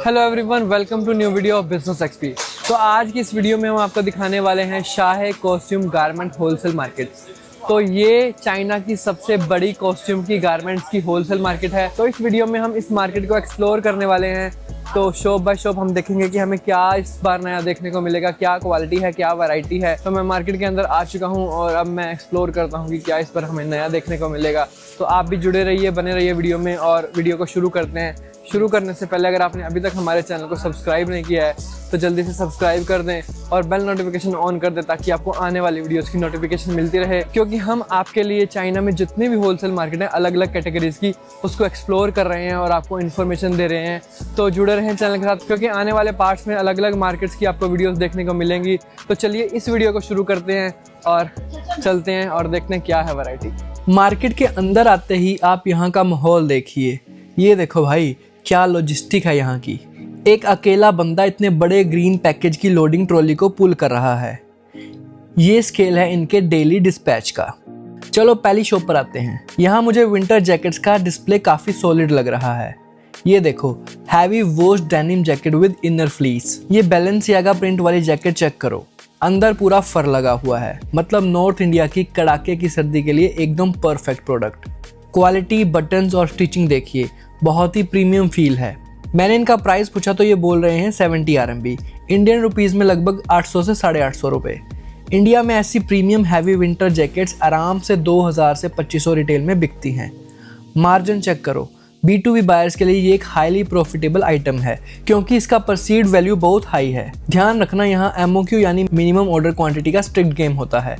Hello everyone, welcome to new video of business XP. तो आज की इस वीडियो में हम आपको दिखाने वाले हैं Shah costume garment wholesale market. तो ये चाइना की सबसे बड़ी कॉस्ट्यूम की गारमेंट्स की होलसेल मार्केट है। तो इस वीडियो में हम इस मार्केट को एक्सप्लोर करने वाले हैं। तो शॉप बाय शॉप हम देखेंगे कि हमें क्या इस बार नया देखने को मिलेगा, क्या क्वालिटी है, क्या वैरायटी है। तो मैं मार्केट के अंदर आ चुका हूँ और अब मैं एक्सप्लोर करता हूँ कि क्या इस बार हमें नया देखने को मिलेगा। तो आप भी जुड़े रहिए, बने रहिए वीडियो में और वीडियो को शुरू करते हैं। शुरू करने से पहले अगर आपने अभी तक हमारे चैनल को सब्सक्राइब नहीं किया है तो जल्दी से सब्सक्राइब कर दें और बेल नोटिफिकेशन ऑन कर दें ताकि आपको आने वाली वीडियोस की नोटिफिकेशन मिलती रहे। क्योंकि हम आपके लिए चाइना में जितने भी होलसेल मार्केट है अलग अलग कैटेगरीज की, उसको एक्सप्लोर कर रहे हैं और आपको इन्फॉर्मेशन दे रहे हैं। तो जुड़े रहें चैनल के साथ, क्योंकि आने वाले पार्ट्स में अलग अलग मार्केट्स की आपको वीडियोस देखने को मिलेंगी। तो चलिए इस वीडियो को शुरू करते हैं और चलते हैं और देखते हैं क्या है वैरायटी। मार्केट के अंदर आते ही आप यहाँ का माहौल देखिए। ये देखो भाई, क्या लॉजिस्टिक है यहाँ की। एक अकेला बंदा इतने बड़े ग्रीन पैकेज की लोडिंग ट्रॉली को पुल कर रहा है। ये स्केल है इनके डेली डिस्पैच का। चलो पहली शॉप पर आते हैं। यहाँ मुझे विंटर जैकेट्स का डिस्प्ले काफी सॉलिड लग रहा है। ये देखो, heavy wash denim jacket with inner fleece. ये बैलेंसियागा प्रिंट वाली जैकेट चेक करो, अंदर पूरा फर लगा हुआ है। मतलब नॉर्थ इंडिया की कड़ाके की सर्दी के लिए एकदम परफेक्ट प्रोडक्ट। क्वालिटी, बटन्स और स्टिचिंग देखिए, बहुत ही प्रीमियम फील है। मैंने इनका प्राइस पूछा तो ये बोल रहे हैं 70 RMB, इंडियन रुपीस में लगभग 800 से 850 रुपये। इंडिया में ऐसी प्रीमियम हैवी विंटर जैकेट्स आराम से 2000 से 2500 रिटेल में बिकती हैं। मार्जिन चेक करो, B2B बायर्स के लिए ये एक हाईली प्रॉफिटेबल आइटम है क्योंकि इसका परसीव्ड वैल्यू बहुत हाई है। ध्यान रखना, यहाँ MOQ यानी मिनिमम ऑर्डर क्वांटिटी का स्ट्रिक्ट गेम होता है।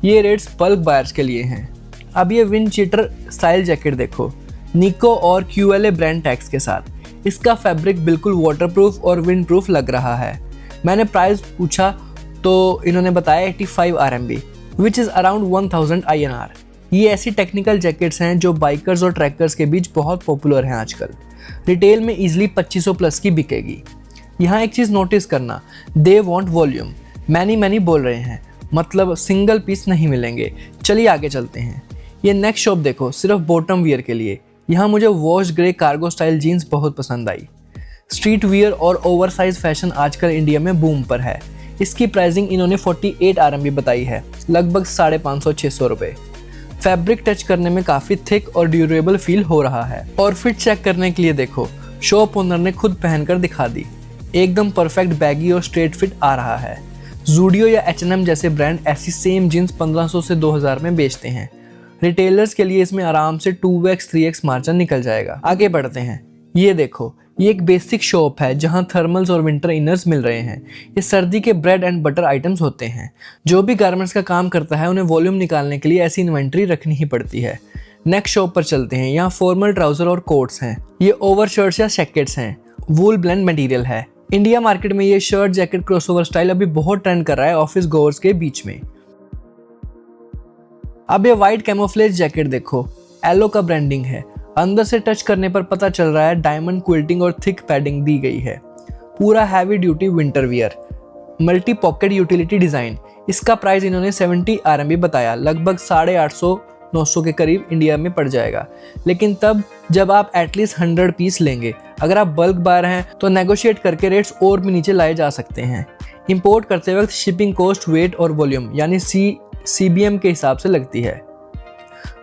ये रेट्स बल्क बायर्स के लिए हैं। अब ये विंड चीटर स्टाइल जैकेट देखो, निको और QLA ब्रांड टैग्स के साथ। इसका फैब्रिक बिल्कुल वाटरप्रूफ और विंड प्रूफ लग रहा है। मैंने प्राइस पूछा तो इन्होंने बताया 85 RMB, which is around 1000 INR। ये ऐसी टेक्निकल जैकेट्स हैं जो बाइकर्स और ट्रैकर्स के बीच बहुत पॉपुलर हैं आजकल। रिटेल में ईजिली 2500 प्लस की बिकेगी। यहाँ एक चीज़ नोटिस करना, दे वॉन्ट वॉल्यूम, मैनी बोल रहे हैं, मतलब सिंगल पीस नहीं मिलेंगे। चलिए आगे चलते हैं। ये नेक्स्ट शॉप देखो, सिर्फ बॉटम वियर के लिए। यहाँ मुझे wash grey cargo style jeans बहुत पसंद आई। स्ट्रीट वियर और ओवरसाइज फैशन आजकल इंडिया में बूम पर है। इसकी प्राइसिंग इन्होंने 48 RMB बताई है, लगभग 550-600 रुपये। फैब्रिक टच करने में काफ़ी थिक और ड्यूरेबल फील हो रहा है। और फिट चेक करने के लिए देखो, शॉप ओनर ने खुद पहनकर दिखा दी। एकदम परफेक्ट बैगी और स्ट्रेट फिट आ रहा है। जूडियो या H&M जैसे ब्रांड ऐसी सेम जीन्स 1500 से 2000 में बेचते हैं। रिटेलर्स के लिए इसमें आराम से 2x 3x मार्जिन निकल जाएगा। आगे बढ़ते हैं। ये देखो, ये एक बेसिक शॉप है जहां थर्मल्स और विंटर इनर्स मिल रहे हैं। ये सर्दी के ब्रेड एंड बटर आइटम्स होते हैं। जो भी गारमेंट्स का काम करता है उन्हें वॉल्यूम निकालने के लिए ऐसी इन्वेंट्री रखनी ही पड़ती है। नेक्स्ट शॉप पर चलते हैं। यहाँ फॉर्मल ट्राउजर और कोट्स हैं। ये ओवर शर्ट्स या जैकेट्स हैं। वूल ब्लेंड मटेरियल है। इंडिया मार्केट में ये शर्ट जैकेट क्रॉसओवर स्टाइल अभी बहुत ट्रेंड कर रहा है ऑफिस गोअर्स के बीच में। अब ये वाइट कैमोफ्लेज जैकेट देखो, एलो का ब्रांडिंग है। अंदर से टच करने पर पता चल रहा है डायमंड क्विल्टिंग और थिक पैडिंग दी गई है। पूरा heavy duty winter wear, multi pocket utility design. इसका प्राइस इन्होंने 70 RMB बताया, लगभग 850-900 के करीब इंडिया में पड़ जाएगा। लेकिन तब जब आप एटलीस्ट 100 पीस लेंगे। अगर आप बल्क बायर हैं तो नेगोशिएट करके रेट्स और भी नीचे लाए जा सकते हैं। इंपोर्ट करते वक्त शिपिंग कॉस्ट, वेट और वॉल्यूम यानी CBM के हिसाब से लगती है,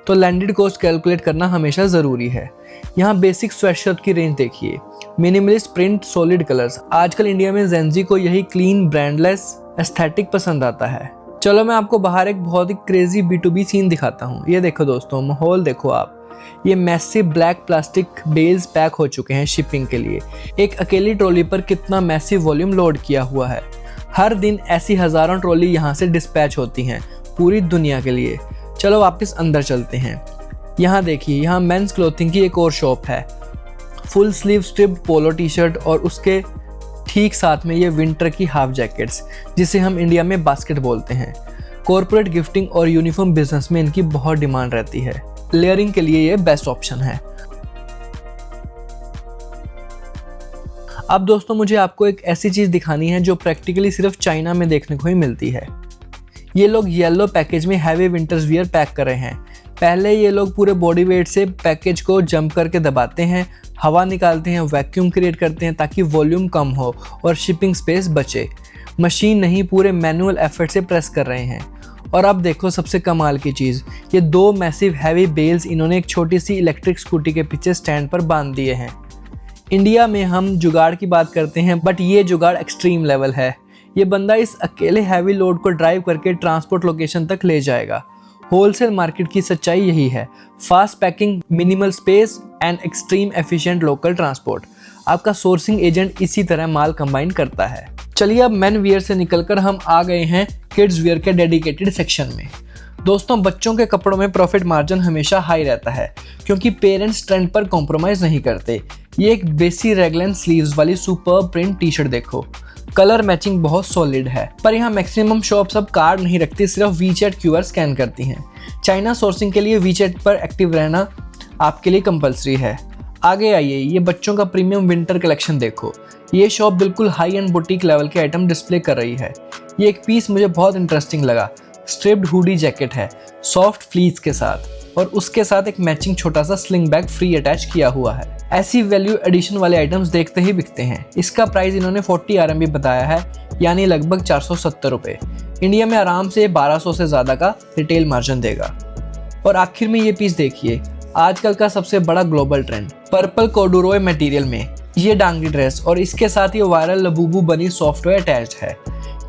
तो लैंडेड कॉस्ट कैलकुलेट करना हमेशा ज़रूरी है। यहाँ बेसिक स्वेटशर्ट की रेंज देखिए, मिनिमलिस्ट प्रिंट, सॉलिड कलर्स। आजकल इंडिया में जेंजी को यही क्लीन ब्रांडलेस एस्थेटिक पसंद आता है। चलो मैं आपको बाहर एक बहुत ही क्रेजी B2B सीन दिखाता हूँ। ये देखो दोस्तों, माहौल देखो आप। ये massive black plastic bales pack हो चुके हैं शिपिंग के लिए। एक अकेली ट्रॉली पर कितना मैसिव वॉल्यूम लोड किया हुआ है। हर दिन ऐसी हज़ारों ट्रॉली यहाँ से डिस्पैच होती हैं पूरी दुनिया के लिए। चलो वापस अंदर चलते हैं। यहाँ देखिए, यहाँ मेंस क्लोथिंग की एक और शॉप है। फुल स्लीव स्ट्रिप्ड पोलो टी-शर्ट और उसके ठीक साथ में ये विंटर की हाफ जैकेट्स, जिसे हम इंडिया में बास्केट बोलते हैं। कॉर्पोरेट गिफ्टिंग और यूनिफॉर्म बिजनेस में इनकी बहुत डिमांड रहती है। लेयरिंग के लिए ये बेस्ट ऑप्शन है। अब दोस्तों मुझे आपको एक ऐसी चीज़ दिखानी है जो प्रैक्टिकली सिर्फ चाइना में देखने को ही मिलती है। ये लोग येलो पैकेज में हैवी विंटर्स वियर पैक कर रहे हैं। पहले ये लोग पूरे बॉडी वेट से पैकेज को जंप करके दबाते हैं, हवा निकालते हैं, वैक्यूम क्रिएट करते हैं ताकि वॉल्यूम कम हो और शिपिंग स्पेस बचे। मशीन नहीं, पूरे मैनुअल एफर्ट से प्रेस कर रहे हैं। और अब देखो सबसे कमाल की चीज़, ये 2 मैसिव हैवी बेल्स इन्होंने एक छोटी सी इलेक्ट्रिक स्कूटी के पीछे स्टैंड पर बांध दिए हैं। इंडिया में हम जुगाड़ की बात करते हैं, बट ये जुगाड़ एक्सट्रीम लेवल है। ये बंदा इस अकेले हैवी लोड को ड्राइव करके ट्रांसपोर्ट लोकेशन तक ले जाएगा। होलसेल मार्केट की सच्चाई यही है, fast packing, minimal space and extreme efficient local transport. आपका सोर्सिंग एजेंट इसी तरह माल कंबाइन करता है। चलिए अब मेन वियर से निकलकर हम आ गए हैं किड्स वियर के डेडिकेटेड सेक्शन में। दोस्तों, बच्चों के कपड़ों में प्रॉफिट मार्जिन हमेशा हाई रहता है क्योंकि पेरेंट्स ट्रेंड पर कॉम्प्रोमाइज नहीं करते। ये एक बेसी रेगलन स्लीव्स वाली सुपर प्रिंट टी शर्ट देखो, कलर मैचिंग बहुत सॉलिड है। पर यहाँ मैक्सिमम शॉप्स अब कार्ड नहीं रखती, सिर्फ वीचैट क्यूआर स्कैन करती हैं। चाइना सोर्सिंग के लिए वीचैट पर एक्टिव रहना आपके लिए कंपलसरी है। आगे आइए, ये बच्चों का प्रीमियम विंटर कलेक्शन देखो। ये शॉप बिल्कुल हाई एंड बुटीक लेवल के आइटम डिस्प्ले कर रही है। ये एक पीस मुझे बहुत इंटरेस्टिंग लगा। स्ट्रिप्ड हुडी जैकेट है सॉफ्ट फ्लीस के साथ, और उसके साथ एक मैचिंग छोटा सा स्लिंग बैग फ्री अटैच किया हुआ है। ऐसी वैल्यू एडिशन वाले आइटम्स देखते ही बिकते हैं। इसका प्राइस इन्होंने 40 RMB बताया है, यानी लगभग 470 रुपये। इंडिया में आराम से 1200 से ज़्यादा का रिटेल मार्जिन देगा। और आखिर में ये पीस देखिए, आजकल का सबसे बड़ा ग्लोबल ट्रेंड, पर्पल कोडुरोय मटेरियल में ये डांगी ड्रेस और इसके साथ ये वायरल लबूबू बनी सॉफ्टवेयर अटैच्ड है।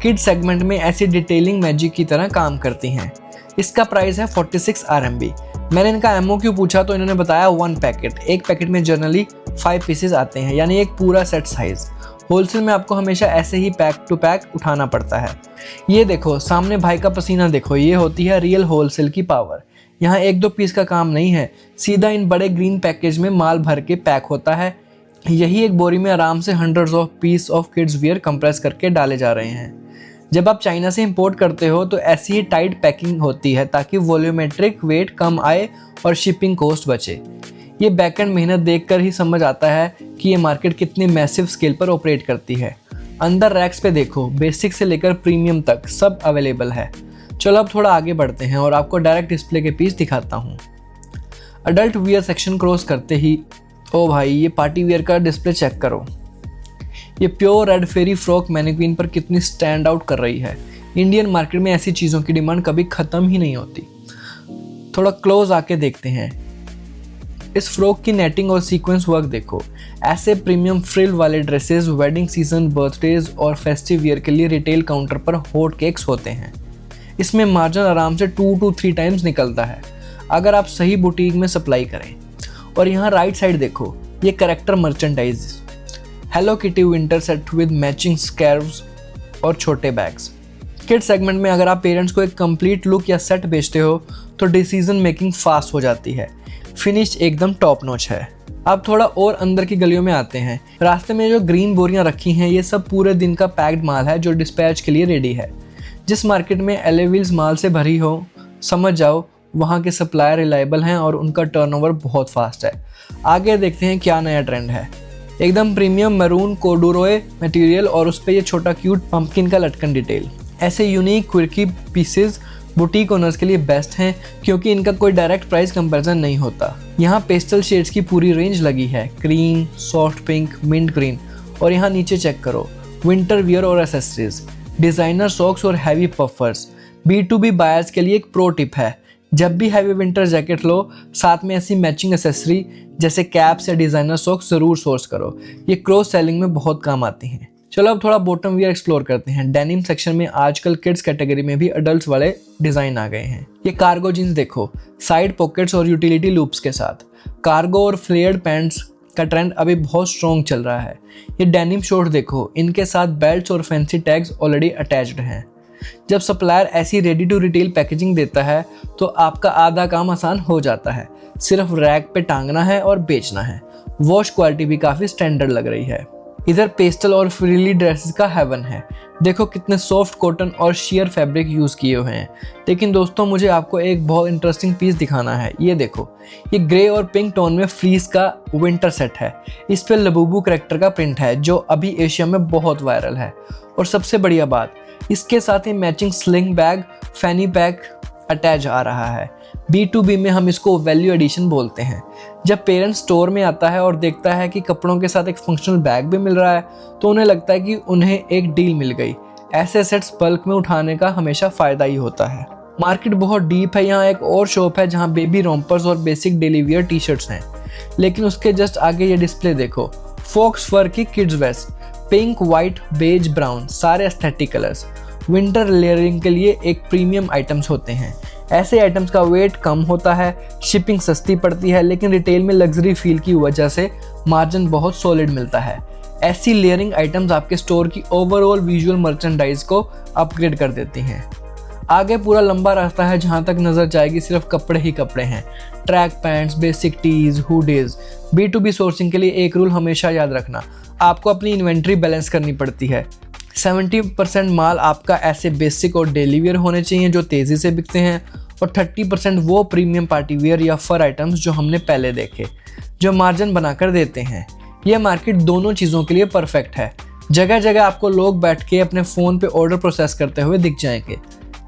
किड सेगमेंट में ऐसी डिटेलिंग मैजिक की तरह काम करती हैं। इसका प्राइस है 46 RMB। मैंने इनका MOQ पूछा तो इन्होंने बताया 1 पैकेट। एक पैकेट में जनरली 5 पीसेस आते हैं, यानी एक पूरा सेट साइज। होलसेल में आपको हमेशा ऐसे ही पैक टू पैक उठाना पड़ता है। ये देखो सामने भाई का पसीना देखो, ये होती है रियल होलसेल की पावर। यहाँ 1-2 पीस का काम नहीं है, सीधा इन बड़े ग्रीन पैकेज में माल भर के पैक होता है। यही एक बोरी में आराम से hundreds of peace of kids wear compress करके डाले जा रहे हैं। जब आप चाइना से इंपोर्ट करते हो तो ऐसी ही टाइट पैकिंग होती है ताकि वॉल्यूमेट्रिक वेट कम आए और शिपिंग कॉस्ट बचे। ये बैकएंड मेहनत देखकर ही समझ आता है कि ये मार्केट कितनी मैसिव स्केल पर ऑपरेट करती है। अंदर रैक्स पे देखो, बेसिक से लेकर प्रीमियम तक सब अवेलेबल है। चलो अब थोड़ा आगे बढ़ते हैं और आपको डायरेक्ट डिस्प्ले के पीस दिखाता हूँ। अडल्ट वियर सेक्शन क्रॉस करते ही, ओ भाई ये पार्टी वियर का डिस्प्ले चेक करो। ये प्योर रेड फेरी फ्रॉक मैनिक्विन पर कितनी स्टैंड आउट कर रही है। इंडियन मार्केट में ऐसी चीज़ों की डिमांड कभी ख़त्म ही नहीं होती। थोड़ा क्लोज आके देखते हैं। इस फ्रॉक की नेटिंग और सीक्वेंस वर्क देखो। ऐसे प्रीमियम फ्रिल वाले ड्रेसेस वेडिंग सीजन, बर्थडेज और फेस्टिव वियर के लिए रिटेल काउंटर पर हॉट केक्स होते हैं। इसमें मार्जिन आराम से 2 to 3 टाइम्स निकलता है अगर आप सही बुटीक में सप्लाई करें। और यहाँ राइट साइड देखो, ये character merchandise, Hello Kitty winter set with matching scarves और छोटे बैग्स। किड सेगमेंट में अगर आप पेरेंट्स को एक कंप्लीट लुक या सेट बेचते हो तो डिसीजन मेकिंग फास्ट हो जाती है। फिनिश एकदम टॉप नॉच है। अब थोड़ा और अंदर की गलियों में आते हैं। रास्ते में जो ग्रीन बोरियां रखी हैं, ये सब पूरे दिन का पैक्ड माल है जो डिस्पैच के लिए रेडी है। जिस मार्केट में एलेविल्स माल से भरी हो, समझ जाओ वहाँ के सप्लायर रिलायबल हैं और उनका टर्नओवर बहुत फास्ट है। आगे देखते हैं क्या नया ट्रेंड है। एकदम प्रीमियम मैरून कोडुरोय मटेरियल और उस पर ये छोटा क्यूट पंपकिन का लटकन डिटेल। ऐसे यूनिक क्विर्की पीसेस बुटीक ओनर्स के लिए बेस्ट हैं क्योंकि इनका कोई डायरेक्ट प्राइस कंपैरिजन नहीं होता। यहाँ पेस्टल शेड्स की पूरी रेंज लगी है, cream, soft pink, mint green. और यहाँ नीचे चेक करो, विंटर वियर और एसेसरीज, डिज़ाइनर सॉक्स और हैवी पफर्स। B2B बायर्स के लिए एक प्रो टिप है, जब भी हैवी विंटर जैकेट लो, साथ में ऐसी मैचिंग एसेसरी जैसे कैप्स या डिज़ाइनर सॉक्स ज़रूर सोर्स करो। ये क्रॉस सेलिंग में बहुत काम आती हैं। चलो अब थोड़ा बॉटम वियर एक्सप्लोर करते हैं। डेनिम सेक्शन में आजकल किड्स कैटेगरी में भी अडल्ट्स वाले डिज़ाइन आ गए हैं। ये कार्गो जीन्स देखो, साइड पॉकेट्स और यूटिलिटी लूप्स के साथ। कार्गो और फ्लेयर्ड पैंट्स का ट्रेंड अभी बहुत स्ट्रॉन्ग चल रहा है। ये डेनिम शॉर्ट देखो, इनके साथ बेल्ट्स और फैंसी टैग्स ऑलरेडी अटैच्ड हैं। जब सप्लायर ऐसी रेडी टू रिटेल पैकेजिंग देता है तो आपका आधा काम आसान हो जाता है। सिर्फ रैक पे टांगना है और बेचना है। वॉश क्वालिटी भी काफ़ी स्टैंडर्ड लग रही है। इधर पेस्टल और फ्रीली ड्रेसेस का हेवन है। देखो कितने सॉफ्ट कॉटन और शेयर फैब्रिक यूज़ किए हुए हैं। लेकिन दोस्तों मुझे आपको एक बहुत इंटरेस्टिंग पीस दिखाना है। ये देखो, ये ग्रे और पिंक टोन में फ्लीस का विंटर सेट है। इस पर लबूबू करैक्टर का प्रिंट है जो अभी एशिया में बहुत वायरल है। और सबसे बढ़िया बात, इसके साथ ही मैचिंग स्लिंग बैग, फैनी पैक अटैच आ रहा है। B2B में हम इसको वैल्यू एडिशन बोलते हैं। जब पेरेंट स्टोर में आता है और देखता है कि कपड़ों के साथ एक फंक्शनल बैग भी मिल रहा है तो उन्हें लगता है कि उन्हें एक डील मिल गई। ऐसे सेट्स बल्क में उठाने का हमेशा फ़ायदा ही होता है। मार्केट बहुत डीप है। यहाँ एक और शॉप है जहाँ बेबी रोम्पर्स और basic daily wear T shirts हैं, लेकिन उसके जस्ट आगे ये डिस्प्ले देखो, फॉक्स फर की kids vest, pink, white, beige, brown, सारे एस्थेटिक कलर्स। विंटर लेयरिंग के लिए एक प्रीमियम आइटम्स होते हैं। ऐसे आइटम्स का वेट कम होता है, शिपिंग सस्ती पड़ती है, लेकिन रिटेल में लग्जरी फील की वजह से मार्जिन बहुत सॉलिड मिलता है। ऐसी लेयरिंग आइटम्स आपके स्टोर की ओवरऑल विजुअल मर्चेंडाइज को अपग्रेड कर देती हैं। आगे पूरा लंबा रास्ता है जहाँ तक नजर जाएगी सिर्फ कपड़े ही कपड़े हैं। Track pants, basic tees, hoodies. B2B sourcing के लिए एक रूल हमेशा याद रखना, आपको अपनी इन्वेंट्री बैलेंस करनी पड़ती है। 70% माल आपका ऐसे बेसिक और डेली वेयर होने चाहिए जो तेज़ी से बिकते हैं, और 30% वो प्रीमियम पार्टी वेयर या फर आइटम्स जो हमने पहले देखे, जो मार्जिन बनाकर देते हैं। यह मार्केट दोनों चीज़ों के लिए परफेक्ट है। जगह जगह आपको लोग बैठ के अपने फ़ोन पे ऑर्डर प्रोसेस करते हुए दिख जाएंगे।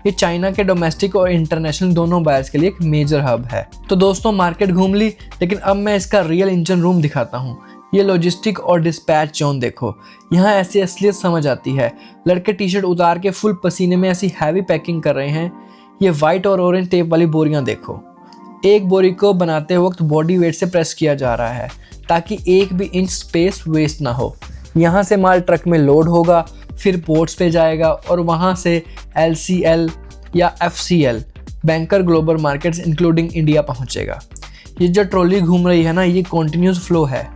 ये चाइना के डोमेस्टिक और इंटरनेशनल दोनों बायर्स के लिए एक मेजर हब है। तो दोस्तों, मार्केट घूम ली, लेकिन अब मैं इसका रियल इंजन रूम दिखाता हूँ। ये लॉजिस्टिक और डिस्पैच जोन देखो, यहाँ ऐसी असलियत समझ आती है। लड़के टी शर्ट उतार के फुल पसीने में ऐसी हैवी पैकिंग कर रहे हैं। ये वाइट और ऑरेंज टेप वाली बोरियां देखो, एक बोरी को बनाते वक्त बॉडी वेट से प्रेस किया जा रहा है ताकि एक भी इंच स्पेस वेस्ट ना हो। यहाँ से माल ट्रक में लोड होगा, फिर पोर्ट्स पे जाएगा और वहाँ से LCL या FCL banker global markets including India पहुँचेगा। ये जो ट्रॉली घूम रही है ना, ये कॉन्टिन्यूस फ्लो है।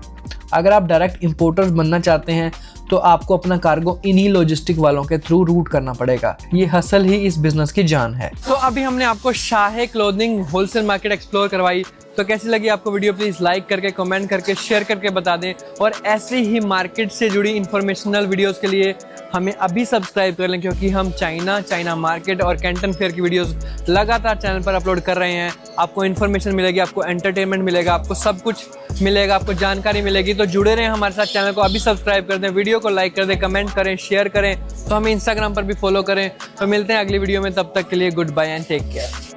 अगर आप डायरेक्ट इंपोर्टर्स बनना चाहते हैं तो आपको अपना कार्गो इन्हीं लॉजिस्टिक वालों के थ्रू रूट करना पड़ेगा। ये हसल ही इस बिजनेस की जान है। तो अभी हमने आपको Shah clothing wholesale market explore करवाई। तो कैसी लगी आपको वीडियो, प्लीज लाइक करके, कमेंट करके, शेयर करके बता दें। और ऐसे ही मार्केट से जुड़ी इंफॉर्मेशनल वीडियोस के लिए हमें अभी सब्सक्राइब कर लें, क्योंकि हम चाइना मार्केट और कैंटन फेयर की वीडियोस लगातार चैनल पर अपलोड कर रहे हैं। आपको इन्फॉर्मेशन मिलेगी, आपको एंटरटेनमेंट मिलेगा, आपको सब कुछ मिलेगा, आपको जानकारी मिलेगी। तो जुड़े रहें हमारे साथ। चैनल को अभी सब्सक्राइब कर दें, वीडियो को लाइक कर दें, कमेंट करें, शेयर करें। तो हमें इंस्टाग्राम पर भी फॉलो करें। तो मिलते हैं अगली वीडियो में, तब तक के लिए good bye and take care.